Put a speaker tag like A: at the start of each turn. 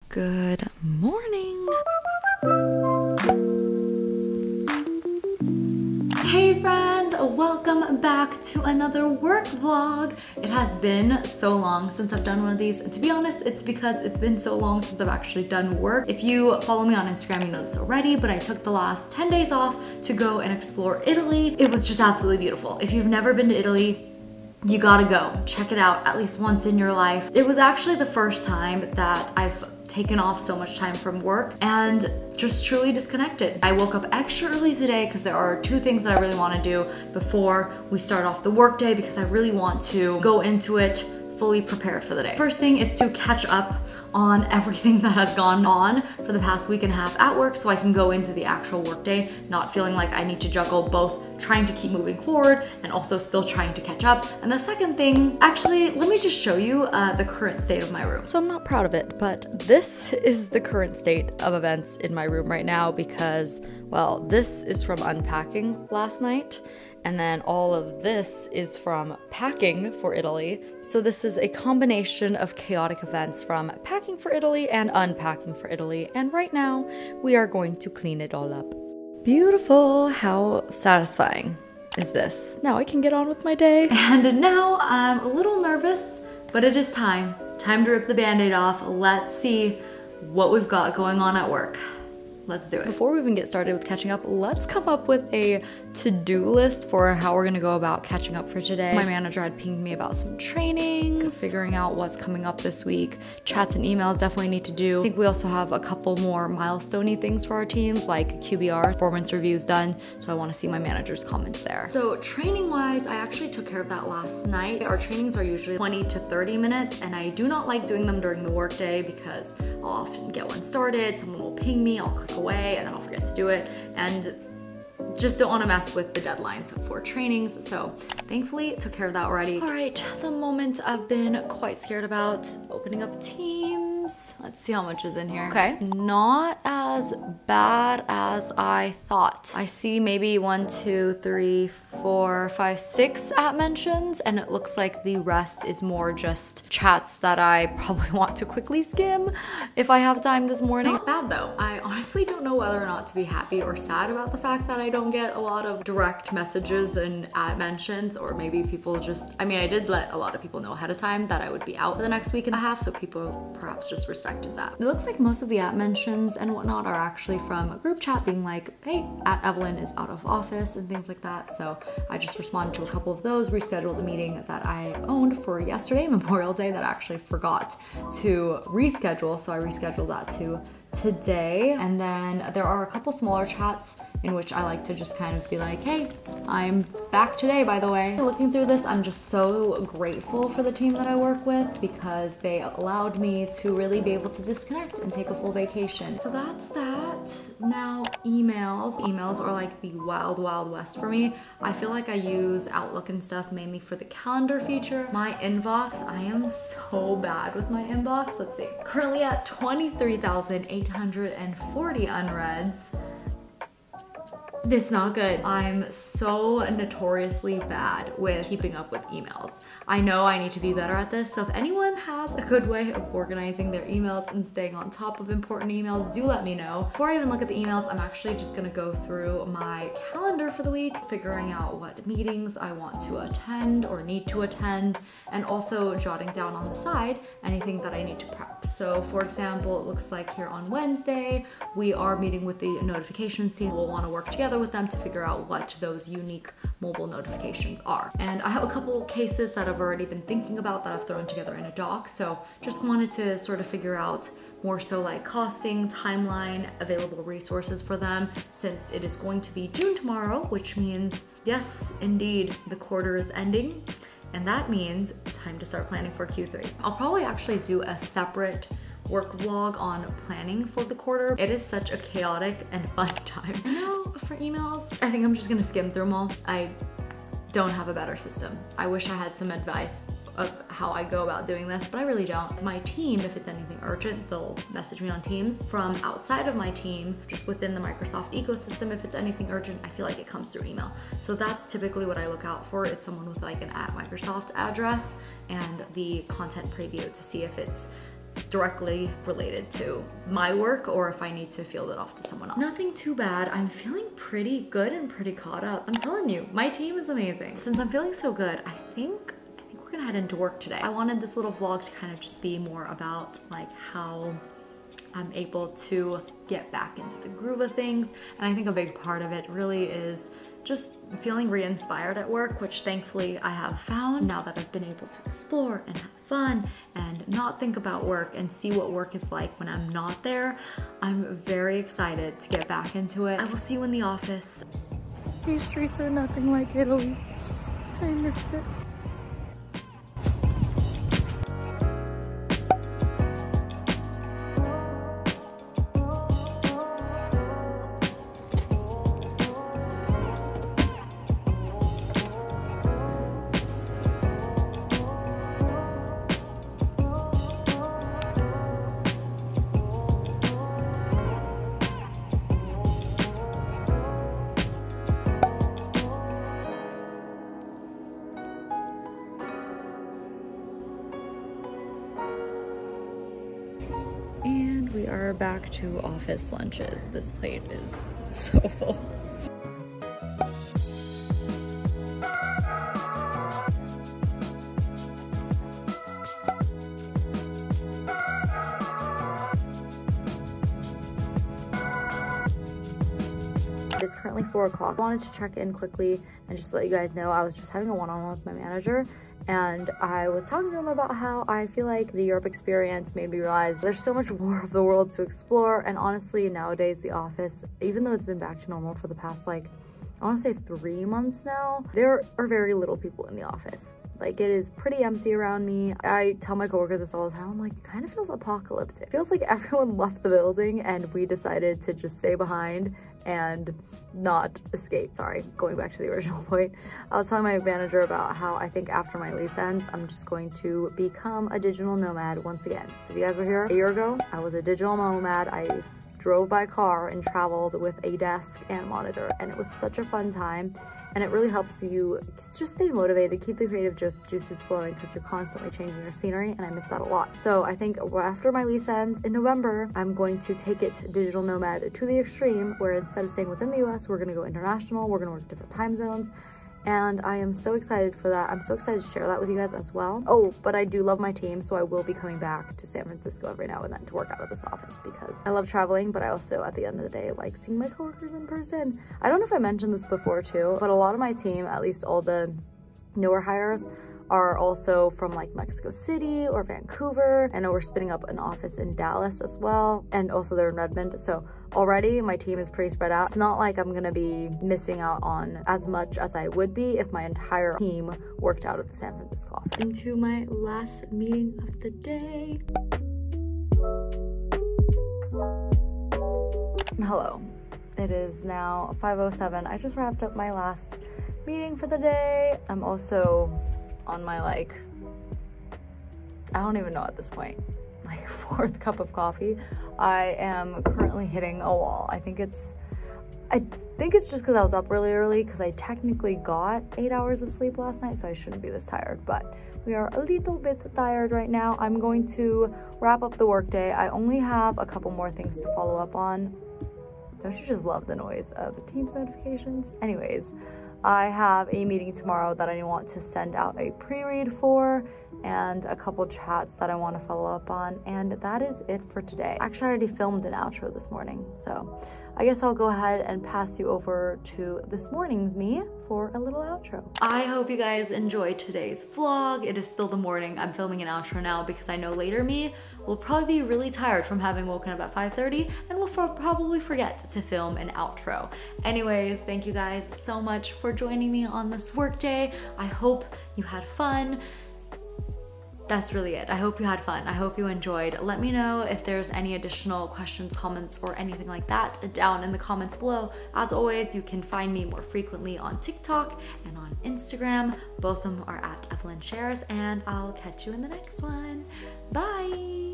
A: Good morning. Hey friends, welcome back to another work vlog. It has been so long since I've done one of these. And to be honest, it's because it's been so long since I've actually done work. If you follow me on Instagram, you know this already, but I took the last 10 days off to go and explore Italy. It was just absolutely beautiful. If you've never been to Italy, you gotta go. Check it out at least once in your life. It was actually the first time that I've taken off so much time from work and just truly disconnected. I woke up extra early today because there are two things that I really want to do before we start off the workday, because I really want to go into it fully prepared for the day. First thing is to catch up on everything that has gone on for the past week and a half at work so I can go into the actual workday not feeling like I need to juggle both trying to keep moving forward and also still trying to catch up. And the second thing, actually, let me just show you the current state of my room. So I'm not proud of it, but this is the current state of events in my room right now because, well, this is from unpacking last night. And then all of this is from packing for Italy. So this is a combination of chaotic events from packing for Italy and unpacking for Italy. And right now we are going to clean it all up. Beautiful. How satisfying is this? Now I can get on with my day. And now I'm a little nervous, but it is time. Time to rip the band-aid off. Let's see what we've got going on at work. Let's do it. Before we even get started with catching up, let's come up with a to-do list for how we're gonna go about catching up for today. My manager had pinged me about some trainings, figuring out what's coming up this week. Chats and emails definitely need to do. I think we also have a couple more milestone-y things for our teams, like QBR, performance reviews done, so I wanna see my manager's comments there. So training-wise, I actually took care of that last night. Our trainings are usually 20 to 30 minutes, and I do not like doing them during the workday because I'll often get one started, someone will ping me, I'll click away, and then I'll forget to do it, and just don't want to mess with the deadlines for trainings. So thankfully took care of that already. All right, the moment I've been quite scared about, opening up Teams. Let's see how much is in here. Okay, not as bad as I thought. I see maybe 1, 2, 3, 4, 5, 6 at mentions, and it looks like the rest is more just chats that I probably want to quickly skim if I have time this morning. Not bad though. I honestly don't know whether or not to be happy or sad about the fact that I don't get a lot of direct messages and at mentions, or maybe people just, I mean, I did let a lot of people know ahead of time that I would be out for the next week and a half, so people perhaps just respected that. It looks like most of the at mentions and whatnot are actually from group chats being like, hey, at Evelyn is out of office and things like that. So I just responded to a couple of those, rescheduled a meeting that I owned for yesterday, Memorial Day, that I actually forgot to reschedule. So I rescheduled that to today. And then there are a couple smaller chats in which I like to just kind of be like, hey, I'm back today, by the way. Looking through this, I'm just so grateful for the team that I work with because they allowed me to really be able to disconnect and take a full vacation. So that's that. Now emails. Emails are like the wild, wild west for me. I feel like I use Outlook and stuff mainly for the calendar feature. My inbox, I am so bad with my inbox. Let's see. Currently at 23,840 unreads. It's not good. I'm so notoriously bad with keeping up with emails. I know I need to be better at this, so if anyone has a good way of organizing their emails and staying on top of important emails, do let me know. Before I even look at the emails, I'm actually just gonna go through my calendar for the week, figuring out what meetings I want to attend or need to attend, and also jotting down on the side anything that I need to prep. So for example, it looks like here on Wednesday, we are meeting with the notifications team. We'll wanna work together with them to figure out what those unique mobile notifications are. And I have a couple cases that I've already been thinking about that I've thrown together in a doc. So just wanted to sort of figure out more so like costing, timeline, available resources for them, since it is going to be June tomorrow, which means, yes, indeed, the quarter is ending. And that means time to start planning for Q3. I'll probably actually do a separate work vlog on planning for the quarter. It is such a chaotic and fun time. Now for emails, I think I'm just gonna skim through them all. I don't have a better system. I wish I had some advice of how I go about doing this, but I really don't. My team, if it's anything urgent, they'll message me on Teams. From outside of my team, just within the Microsoft ecosystem, if it's anything urgent, I feel like it comes through email. So that's typically what I look out for, is someone with like an @Microsoft address and the content preview to see if it's directly related to my work or if I need to field it off to someone else. Nothing too bad. I'm feeling pretty good and pretty caught up. I'm telling you, my team is amazing. Since I'm feeling so good, I think we're gonna head into work today. I wanted this little vlog to kind of just be more about like how I'm able to get back into the groove of things. And I think a big part of it really is just feeling re-inspired at work, which thankfully I have found now that I've been able to explore and have fun and not think about work and see what work is like when I'm not there. I'm very excited to get back into it. I will see you in the office. These streets are nothing like Italy. I miss it. And we are back to office lunches. This plate is so full. It is currently 4 o'clock. I wanted to check in quickly and just let you guys know I was just having a one-on-one with my manager, and I was talking to him about how I feel like the Europe experience made me realize there's so much more of the world to explore. And honestly, nowadays the office, even though it's been back to normal for the past like, I want to say 3 months now, there are very little people in the office. Like, it is pretty empty around me. I tell my coworker this all the time. I'm like, it kind of feels apocalyptic. It feels like everyone left the building and we decided to just stay behind and not escape. Sorry, going back to the original point. I was telling my manager about how I think after my lease ends, I'm just going to become a digital nomad once again. So if you guys were here a year ago, I was a digital nomad. I drove by car and traveled with a desk and monitor, and it was such a fun time. And it really helps you just stay motivated, keep the creative juices flowing, because you're constantly changing your scenery, and I miss that a lot. So I think after my lease ends in November, I'm going to take it digital nomad to the extreme, where instead of staying within the US, we're gonna go international, we're gonna work different time zones. And I am so excited for that. I'm so excited to share that with you guys as well. Oh, but I do love my team, so I will be coming back to San Francisco every now and then to work out of this office, because I love traveling, but I also, at the end of the day, like seeing my coworkers in person. I don't know if I mentioned this before too, but a lot of my team, at least all the newer hires, are also from like Mexico City or Vancouver. I know we're spinning up an office in Dallas as well, and also they're in Redmond. So already my team is pretty spread out. It's not like I'm gonna be missing out on as much as I would be if my entire team worked out of the San Francisco office. Into my last meeting of the day. Hello, it is now 5:07. I just wrapped up my last meeting for the day. I'm also on my like, I don't even know at this point, like 4th cup of coffee. I am currently hitting a wall. I think it's just because I was up really early, because I technically got 8 hours of sleep last night, so I shouldn't be this tired, but we are a little bit tired right now. I'm going to wrap up the workday. I only have a couple more things to follow up on. Don't you just love the noise of Teams notifications? Anyways, I have a meeting tomorrow that I want to send out a pre-read for, and a couple chats that I want to follow up on, and that is it for today. Actually, I already filmed an outro this morning, so I guess I'll go ahead and pass you over to this morning's me for a little outro. I hope you guys enjoyed today's vlog. It is still the morning. I'm filming an outro now because I know later me will probably be really tired from having woken up at 5:30 and will probably forget to film an outro. Anyways, thank you guys so much for joining me on this work day. I hope you had fun. That's really it. I hope you had fun. I hope you enjoyed. Let me know if there's any additional questions, comments, or anything like that down in the comments below. As always, you can find me more frequently on TikTok and on Instagram. Both of them are at Evelyn Shares, and I'll catch you in the next one. Bye.